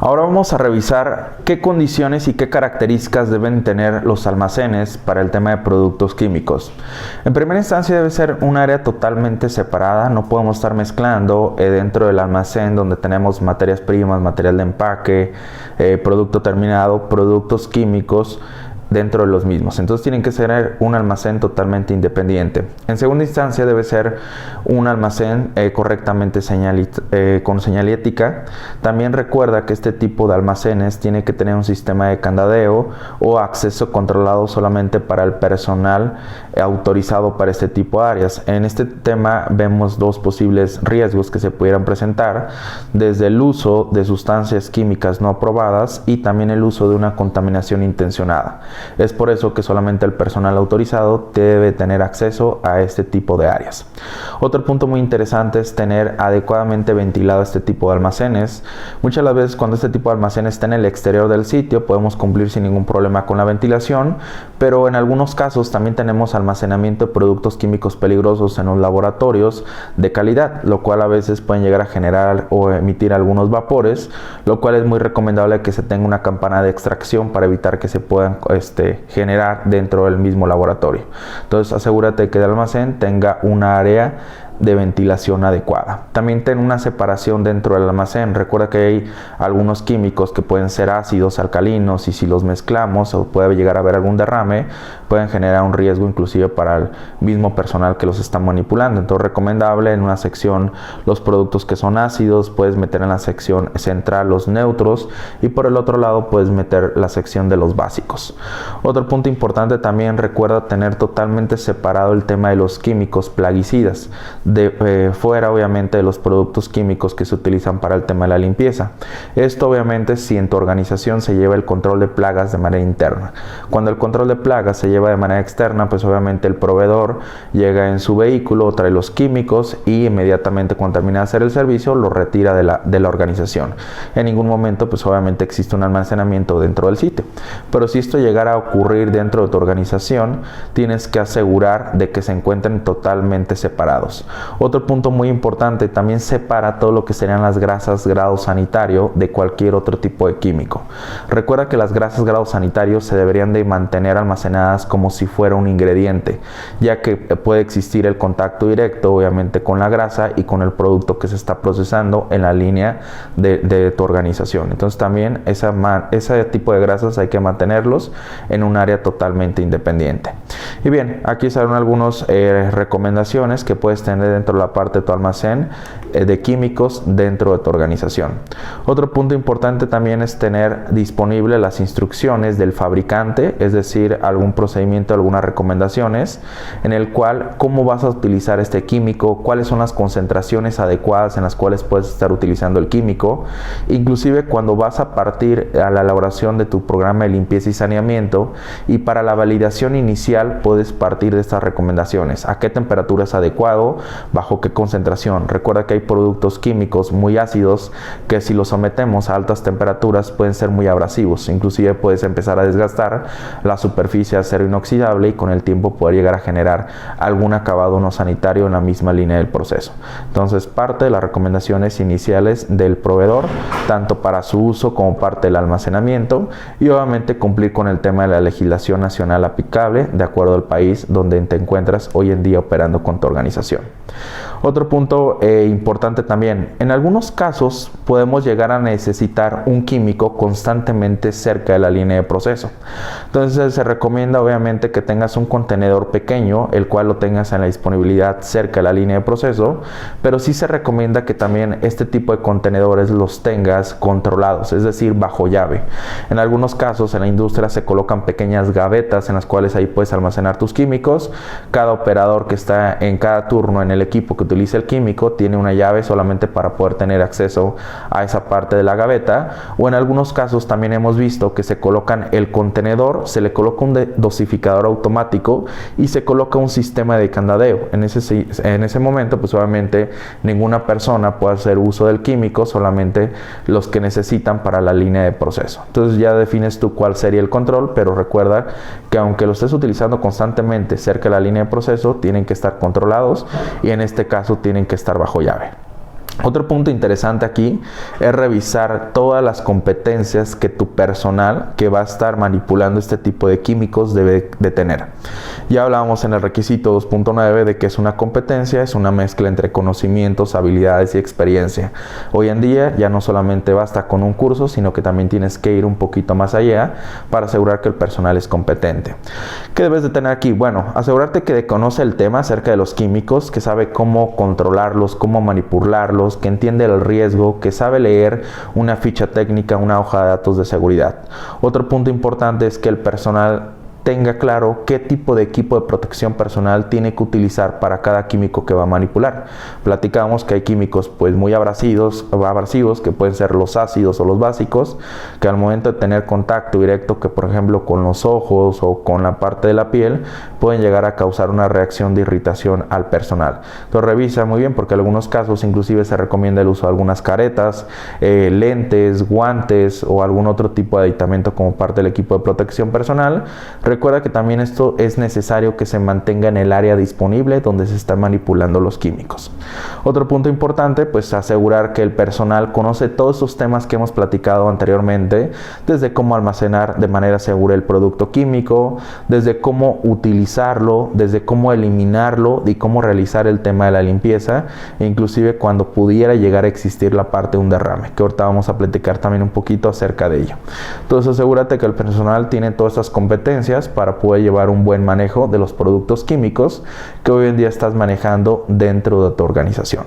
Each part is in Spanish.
Ahora vamos a revisar qué condiciones y qué características deben tener los almacenes para el tema de productos químicos. En primera instancia debe ser un área totalmente separada, no podemos estar mezclando dentro del almacén donde tenemos materias primas, material de empaque, producto terminado, productos químicos dentro de los mismos. Entonces tienen que ser un almacén totalmente independiente. En segunda instancia debe ser un almacén correctamente con señalética. También recuerda que este tipo de almacenes tiene que tener un sistema de candadeo o acceso controlado solamente para el personal autorizado para este tipo de áreas. En este tema vemos dos posibles riesgos que se pudieran presentar, desde el uso de sustancias químicas no aprobadas y también el uso de una contaminación intencionada. Es por eso que solamente el personal autorizado debe tener acceso a este tipo de áreas. Otro punto muy interesante es tener adecuadamente ventilado este tipo de almacenes. Muchas de las veces cuando este tipo de almacén está en el exterior del sitio podemos cumplir sin ningún problema con la ventilación, pero en algunos casos también tenemos almacenamiento de productos químicos peligrosos en los laboratorios de calidad, lo cual a veces pueden llegar a generar o emitir algunos vapores, lo cual es muy recomendable que se tenga una campana de extracción para evitar que se puedan generar dentro del mismo laboratorio. Entonces asegúrate que el almacén tenga una área de ventilación adecuada. También ten una separación dentro del almacén. Recuerda que hay algunos químicos que pueden ser ácidos, alcalinos, y si los mezclamos o puede llegar a haber algún derrame, pueden generar un riesgo inclusive para el mismo personal que los está manipulando. Entonces recomendable en una sección los productos que son ácidos, puedes meter en la sección central los neutros y por el otro lado puedes meter la sección de los básicos. Otro punto importante también, recuerda tener totalmente separado el tema de los químicos plaguicidas fuera obviamente de los productos químicos que se utilizan para el tema de la limpieza. Esto obviamente si en tu organización se lleva el control de plagas de manera interna. Cuando el control de plagas se lleva de manera externa, pues obviamente el proveedor llega en su vehículo, trae los químicos y inmediatamente cuando termina de hacer el servicio los retira de la organización. En ningún momento pues obviamente existe un almacenamiento dentro del sitio. Pero si esto llegara a ocurrir dentro de tu organización, tienes que asegurar de que se encuentren totalmente separados. Otro punto muy importante, también separa todo lo que serían las grasas grado sanitario de cualquier otro tipo de químico. Recuerda que las grasas grado sanitario se deberían de mantener almacenadas como si fuera un ingrediente, ya que puede existir el contacto directo obviamente con la grasa y con el producto que se está procesando en la línea de tu organización. Entonces también ese tipo de grasas hay que mantenerlos en un área totalmente independiente. Y bien, aquí salen algunas recomendaciones que puedes tener dentro de la parte de tu almacén de químicos dentro de tu organización. Otro punto importante también es tener disponible las instrucciones del fabricante, es decir, algún procedimiento, algunas recomendaciones en el cual cómo vas a utilizar este químico, cuáles son las concentraciones adecuadas en las cuales puedes estar utilizando el químico, inclusive cuando vas a partir a la elaboración de tu programa de limpieza y saneamiento, y para la validación inicial puedes partir de estas recomendaciones: a qué temperatura es adecuado, bajo qué concentración. Recuerda que hay productos químicos muy ácidos que si los sometemos a altas temperaturas pueden ser muy abrasivos, inclusive puedes empezar a desgastar la superficie de acero inoxidable y con el tiempo poder llegar a generar algún acabado no sanitario en la misma línea del proceso. Entonces parte de las recomendaciones iniciales del proveedor, tanto para su uso como parte del almacenamiento, y obviamente cumplir con el tema de la legislación nacional aplicable de acuerdo al país donde te encuentras hoy en día operando con tu organización. Otro punto importante también, en algunos casos podemos llegar a necesitar un químico constantemente cerca de la línea de proceso. Entonces se recomienda obviamente que tengas un contenedor pequeño, el cual lo tengas en la disponibilidad cerca de la línea de proceso, pero sí se recomienda que también este tipo de contenedores los tengas controlados, es decir, bajo llave. En algunos casos en la industria se colocan pequeñas gavetas en las cuales ahí puedes almacenar tus químicos. Cada operador que está en cada turno en el equipo que utiliza el químico tiene una llave solamente para poder tener acceso a esa parte de la gaveta, o en algunos casos también hemos visto que se colocan el contenedor, se le coloca un dosificador automático y se coloca un sistema de candadeo. En ese momento pues obviamente ninguna persona puede hacer uso del químico, solamente los que necesitan para la línea de proceso. Entonces ya defines tú cuál sería el control, pero recuerda que aunque lo estés utilizando constantemente cerca de la línea de proceso, tienen que estar controlados y en este caso tienen que estar bajo llave. Otro punto interesante aquí es revisar todas las competencias que tu personal que va a estar manipulando este tipo de químicos debe de tener. Ya hablábamos en el requisito 2.9 de que es una competencia, es una mezcla entre conocimientos, habilidades y experiencia. Hoy en día ya no solamente basta con un curso, sino que también tienes que ir un poquito más allá para asegurar que el personal es competente. ¿Qué debes de tener aquí? Bueno, asegurarte que conoce el tema acerca de los químicos, que sabe cómo controlarlos, cómo manipularlos, que entiende el riesgo, que sabe leer una ficha técnica, una hoja de datos de seguridad. Otro punto importante es que el personal tenga claro qué tipo de equipo de protección personal tiene que utilizar para cada químico que va a manipular. Platicamos que hay químicos pues muy abrasivos, que pueden ser los ácidos o los básicos, que al momento de tener contacto directo, que por ejemplo con los ojos o con la parte de la piel, pueden llegar a causar una reacción de irritación al personal. Entonces revisa muy bien, porque en algunos casos inclusive se recomienda el uso de algunas caretas, lentes, guantes o algún otro tipo de aditamento como parte del equipo de protección personal. Recuerda que también esto es necesario que se mantenga en el área disponible donde se están manipulando los químicos. Otro punto importante, pues asegurar que el personal conoce todos estos temas que hemos platicado anteriormente, desde cómo almacenar de manera segura el producto químico, desde cómo utilizarlo, desde cómo eliminarlo y cómo realizar el tema de la limpieza, e inclusive cuando pudiera llegar a existir la parte de un derrame, que ahorita vamos a platicar también un poquito acerca de ello. Entonces asegúrate que el personal tiene todas estas competencias para poder llevar un buen manejo de los productos químicos que hoy en día estás manejando dentro de tu organización.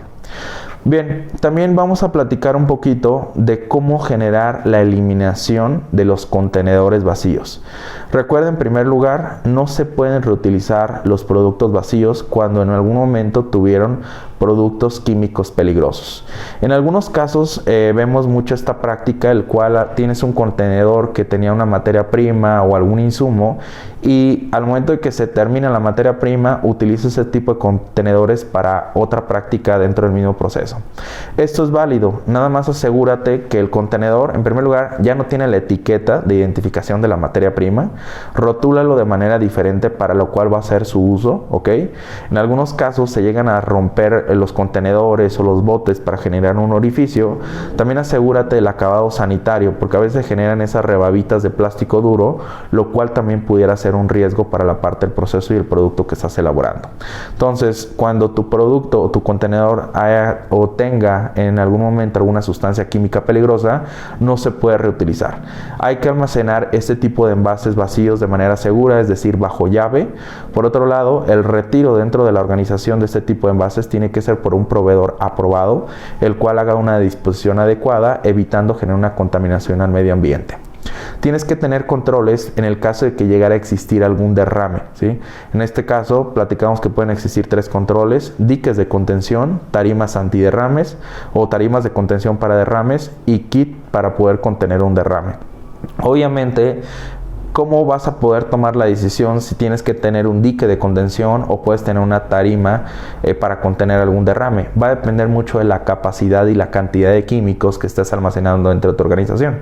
Bien, también vamos a platicar un poquito de cómo generar la eliminación de los contenedores vacíos. Recuerda, en primer lugar, no se pueden reutilizar los productos vacíos cuando en algún momento tuvieron productos químicos peligrosos. En algunos casos vemos mucho esta práctica, el cual tienes un contenedor que tenía una materia prima o algún insumo, y al momento de que se termina la materia prima, utiliza ese tipo de contenedores para otra práctica dentro del mismo proceso. Esto es válido, nada más asegúrate que el contenedor, en primer lugar, ya no tiene la etiqueta de identificación de la materia prima, rotúlalo de manera diferente para lo cual va a ser su uso, ¿ok? En algunos casos se llegan a romper los contenedores o los botes para generar un orificio. También asegúrate del acabado sanitario, porque a veces generan esas rebabitas de plástico duro, lo cual también pudiera ser un riesgo para la parte del proceso y el producto que estás elaborando. Entonces, cuando tu producto o tu contenedor haya o tenga en algún momento alguna sustancia química peligrosa, no se puede reutilizar. Hay que almacenar este tipo de envases vacíos de manera segura, es decir, bajo llave. Por otro lado, el retiro dentro de la organización de este tipo de envases tiene que ser por un proveedor aprobado, el cual haga una disposición adecuada, evitando generar una contaminación al medio ambiente. Tienes que tener controles en el caso de que llegara a existir algún derrame, ¿sí? En este caso, platicamos que pueden existir 3 controles: diques de contención, tarimas antiderrames o tarimas de contención para derrames y kit para poder contener un derrame. Obviamente, ¿cómo vas a poder tomar la decisión si tienes que tener un dique de contención o puedes tener una tarima para contener algún derrame? Va a depender mucho de la capacidad y la cantidad de químicos que estés almacenando dentro de tu organización.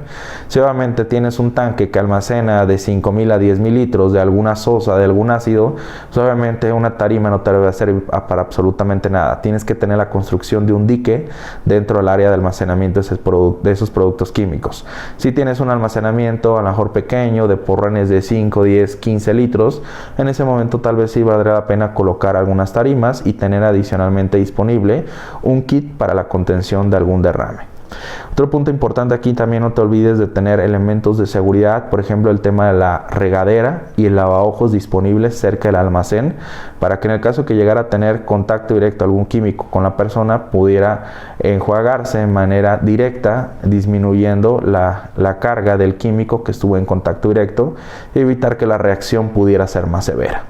Si obviamente tienes un tanque que almacena de 5,000 a 10,000 litros de alguna sosa, de algún ácido, pues obviamente una tarima no te va a servir para absolutamente nada. Tienes que tener la construcción de un dique dentro del área de almacenamiento de esos productos químicos. Si tienes un almacenamiento a lo mejor pequeño de de 5, 10, 15 litros, en ese momento tal vez sí valdría la pena colocar algunas tarimas y tener adicionalmente disponible un kit para la contención de algún derrame. Otro punto importante aquí, también no te olvides de tener elementos de seguridad, por ejemplo el tema de la regadera y el lavaojos disponibles cerca del almacén, para que en el caso que llegara a tener contacto directo algún químico con la persona, pudiera enjuagarse de manera directa, disminuyendo la carga del químico que estuvo en contacto directo, y evitar que la reacción pudiera ser más severa.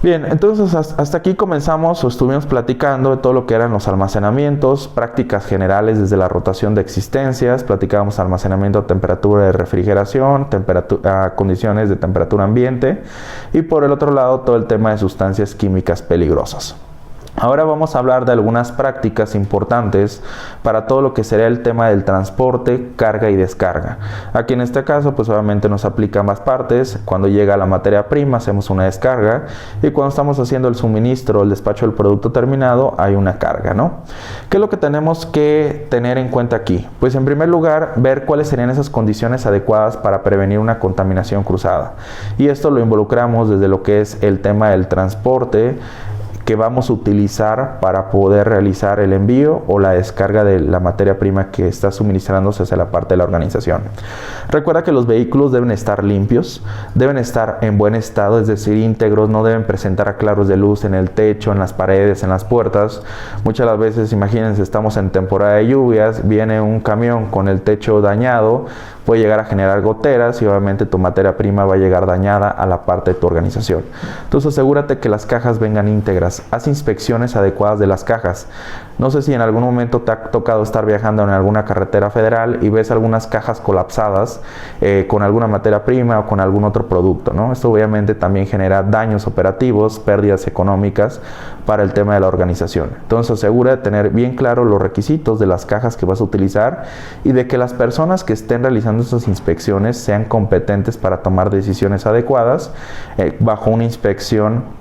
Bien, entonces hasta aquí comenzamos o estuvimos platicando de todo lo que eran los almacenamientos, prácticas generales desde la rotación de existencias, platicábamos almacenamiento a temperatura de refrigeración, condiciones de temperatura ambiente, y por el otro lado todo el tema de sustancias químicas peligrosas. Ahora vamos a hablar de algunas prácticas importantes para todo lo que sería el tema del transporte, carga y descarga. Aquí en este caso pues obviamente nos aplica ambas partes. Cuando llega la materia prima hacemos una descarga y cuando estamos haciendo el suministro, el despacho del producto terminado, hay una carga, ¿no? ¿Qué es lo que tenemos que tener en cuenta aquí? Pues en primer lugar ver cuáles serían esas condiciones adecuadas para prevenir una contaminación cruzada, y esto lo involucramos desde lo que es el tema del transporte que vamos a utilizar para poder realizar el envío o la descarga de la materia prima que está suministrándose hacia la parte de la organización. Recuerda que los vehículos deben estar limpios, deben estar en buen estado, es decir, íntegros, no deben presentar claros de luz en el techo, en las paredes, en las puertas. Muchas de las veces, imagínense, estamos en temporada de lluvias, viene un camión con el techo dañado, puede llegar a generar goteras y obviamente tu materia prima va a llegar dañada a la parte de tu organización. Entonces asegúrate que las cajas vengan íntegras. Haz inspecciones adecuadas de las cajas. No sé si en algún momento te ha tocado estar viajando en alguna carretera federal y ves algunas cajas colapsadas con alguna materia prima o con algún otro producto, ¿no? Esto obviamente también genera daños operativos, pérdidas económicas para el tema de la organización. Entonces asegura de tener bien claro los requisitos de las cajas que vas a utilizar y de que las personas que estén realizando estas inspecciones sean competentes para tomar decisiones adecuadas bajo una inspección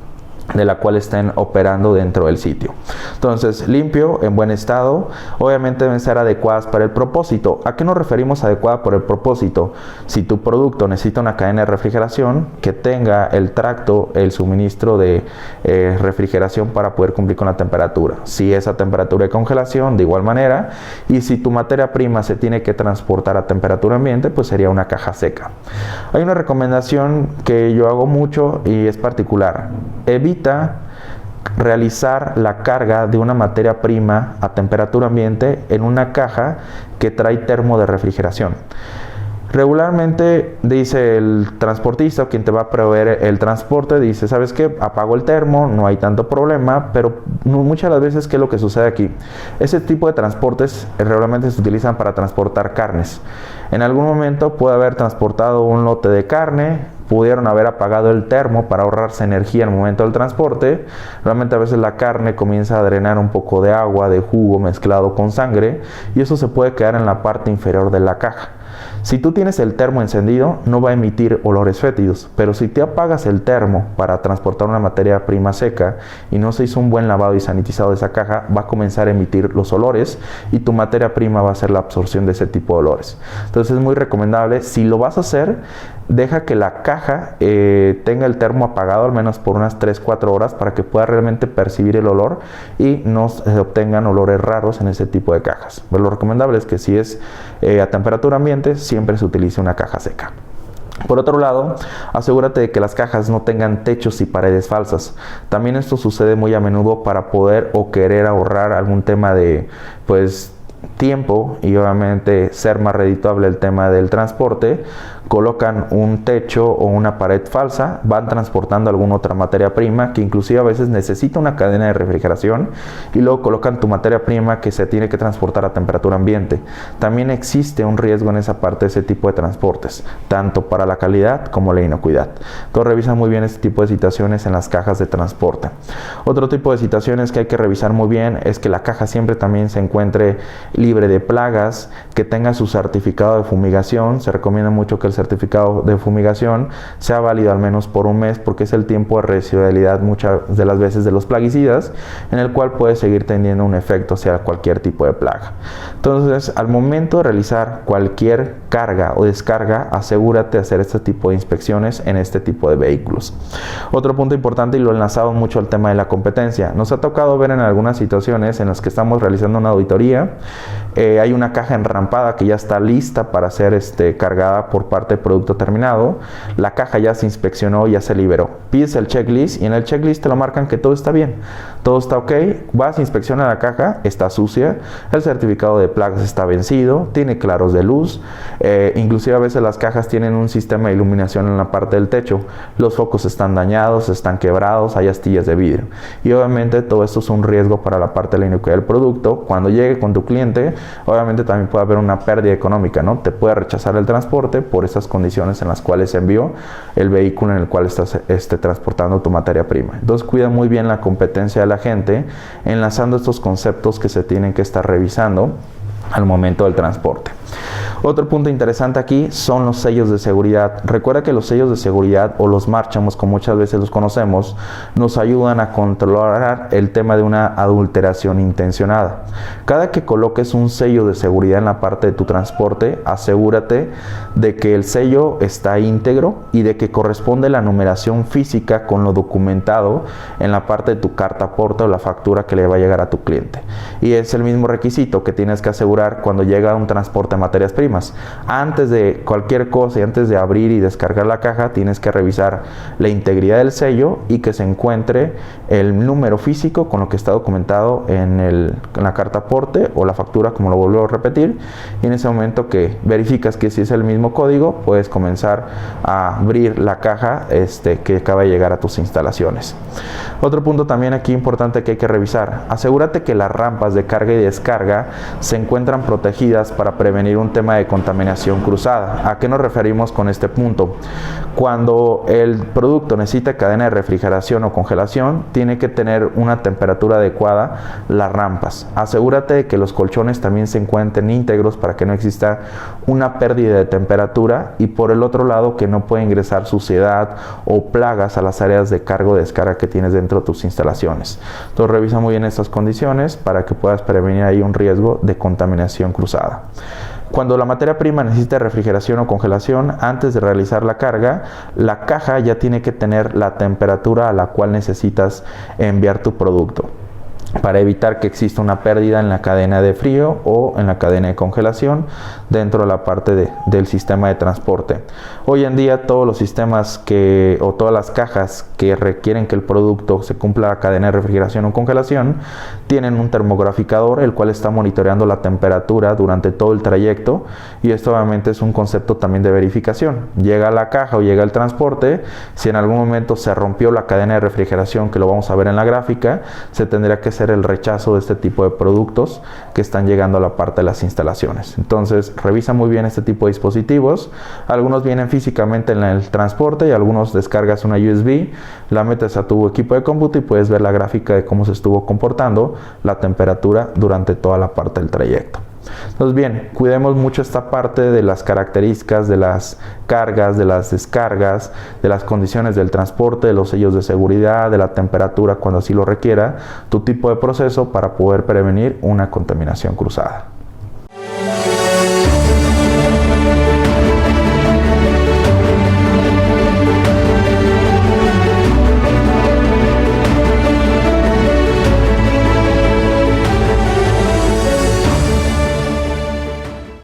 de la cual estén operando dentro del sitio. Entonces, limpio, en buen estado, obviamente deben ser adecuadas para el propósito. ¿A qué nos referimos adecuada por el propósito? Si tu producto necesita una cadena de refrigeración, que tenga el tracto, el suministro de refrigeración para poder cumplir con la temperatura. Si es a temperatura de congelación, de igual manera. Y si tu materia prima se tiene que transportar a temperatura ambiente, pues sería una caja seca. Hay una recomendación que yo hago mucho y es particular. Evita realizar la carga de una materia prima a temperatura ambiente en una caja que trae termo de refrigeración. Regularmente dice el transportista o quien te va a proveer el transporte, dice, ¿sabes qué? Apago el termo, no hay tanto problema, pero muchas de las veces, ¿qué es lo que sucede aquí? Ese tipo de transportes regularmente se utilizan para transportar carnes. En algún momento puede haber transportado un lote de carne, pudieron haber apagado el termo para ahorrarse energía en el momento del transporte. Realmente a veces la carne comienza a drenar un poco de agua, de jugo mezclado con sangre, y eso se puede quedar en la parte inferior de la caja. Si tú tienes el termo encendido, no va a emitir olores fétidos, pero si te apagas el termo para transportar una materia prima seca y no se hizo un buen lavado y sanitizado de esa caja, va a comenzar a emitir los olores y tu materia prima va a hacer la absorción de ese tipo de olores. Entonces es muy recomendable, si lo vas a hacer, deja que la caja tenga el termo apagado al menos por unas 3-4 horas para que pueda realmente percibir el olor y no se obtengan olores raros en ese tipo de cajas. Pero lo recomendable es que si es a temperatura ambiente, siempre se utilice una caja seca. Por otro lado, asegúrate de que las cajas no tengan techos y paredes falsas. También esto sucede muy a menudo para poder o querer ahorrar algún tema de tiempo y obviamente ser más redituable el tema del transporte. Colocan un techo o una pared falsa, van transportando alguna otra materia prima que inclusive a veces necesita una cadena de refrigeración y luego colocan tu materia prima que se tiene que transportar a temperatura ambiente. También existe un riesgo en esa parte de ese tipo de transportes, tanto para la calidad como la inocuidad. Entonces revisa muy bien este tipo de situaciones en las cajas de transporte. Otro tipo de situaciones que hay que revisar muy bien es que la caja siempre también se encuentre libre de plagas, que tenga su certificado de fumigación. Se recomienda mucho que el certificado de fumigación sea válido al menos por un mes, porque es el tiempo de residualidad muchas de las veces de los plaguicidas, en el cual puede seguir teniendo un efecto hacia cualquier tipo de plaga. Entonces, al momento de realizar cualquier carga o descarga, asegúrate de hacer este tipo de inspecciones en este tipo de vehículos. Otro punto importante, y lo enlazado mucho al tema de la competencia, nos ha tocado ver en algunas situaciones en las que estamos realizando una auditoría, hay una caja enrampada que ya está lista para ser cargada por parte del producto terminado. La caja ya se inspeccionó, ya se liberó. Pides el checklist y en el checklist te lo marcan que todo está bien, todo está ok. Vas a inspeccionar la caja, está sucia, el certificado de plagas está vencido, tiene claros de luz, inclusive a veces las cajas tienen un sistema de iluminación en la parte del techo, los focos están dañados, están quebrados, hay astillas de vidrio y obviamente todo esto es un riesgo para la parte de la inocuidad del producto. Cuando llegue con tu cliente obviamente también puede haber una pérdida económica, ¿no? Te puede rechazar el transporte por esas condiciones en las cuales se envió el vehículo en el cual estás transportando tu materia prima. Entonces cuida muy bien la competencia de la gente, enlazando estos conceptos que se tienen que estar revisando al momento del transporte. Otro punto interesante aquí son los sellos de seguridad. Recuerda que los sellos de seguridad o los márchamos, como muchas veces los conocemos, nos ayudan a controlar el tema de una adulteración intencionada. Cada que coloques un sello de seguridad en la parte de tu transporte, asegúrate de que el sello está íntegro y de que corresponde la numeración física con lo documentado en la parte de tu carta aporte o la factura que le va a llegar a tu cliente. Y es el mismo requisito que tienes que asegurar cuando llega un transporte de materias primas. Antes de cualquier cosa y antes de abrir y descargar la caja, tienes que revisar la integridad del sello y que se encuentre el número físico con lo que está documentado en la carta aporte o la factura, como lo vuelvo a repetir, y en ese momento que verificas que si es el mismo código, puedes comenzar a abrir la caja que acaba de llegar a tus instalaciones. Otro punto también aquí importante que hay que revisar: asegúrate que las rampas de carga y descarga se encuentran protegidas para prevenir un tema de contaminación cruzada. ¿A qué nos referimos con este punto? Cuando el producto necesita cadena de refrigeración o congelación, tiene que tener una temperatura adecuada las rampas. Asegúrate de que los colchones también se encuentren íntegros para que no exista una pérdida de temperatura, y por el otro lado que no pueda ingresar suciedad o plagas a las áreas de carga o descarga que tienes dentro de tus instalaciones. Entonces revisa muy bien estas condiciones para que puedas prevenir ahí un riesgo de contaminación cruzada. Cuando la materia prima necesita refrigeración o congelación, antes de realizar la carga, la caja ya tiene que tener la temperatura a la cual necesitas enviar tu producto, para evitar que exista una pérdida en la cadena de frío o en la cadena de congelación dentro de la parte del sistema de transporte. Hoy en día todos los sistemas o todas las cajas que requieren que el producto se cumpla la cadena de refrigeración o congelación tienen un termograficador, el cual está monitoreando la temperatura durante todo el trayecto, y esto obviamente es un concepto también de verificación. Llega la caja o llega el transporte, si en algún momento se rompió la cadena de refrigeración, que lo vamos a ver en la gráfica, se tendría que hacer el rechazo de este tipo de productos que están llegando a la parte de las instalaciones. Entonces revisa muy bien este tipo de dispositivos. Algunos vienen físicamente en el transporte y algunos descargas una USB, la metes a tu equipo de cómputo y puedes ver la gráfica de cómo se estuvo comportando la temperatura durante toda la parte del trayecto. Entonces bien, cuidemos mucho esta parte de las características de las cargas, de las descargas, de las condiciones del transporte, de los sellos de seguridad, de la temperatura cuando así lo requiera, tu tipo de proceso, para poder prevenir una contaminación cruzada.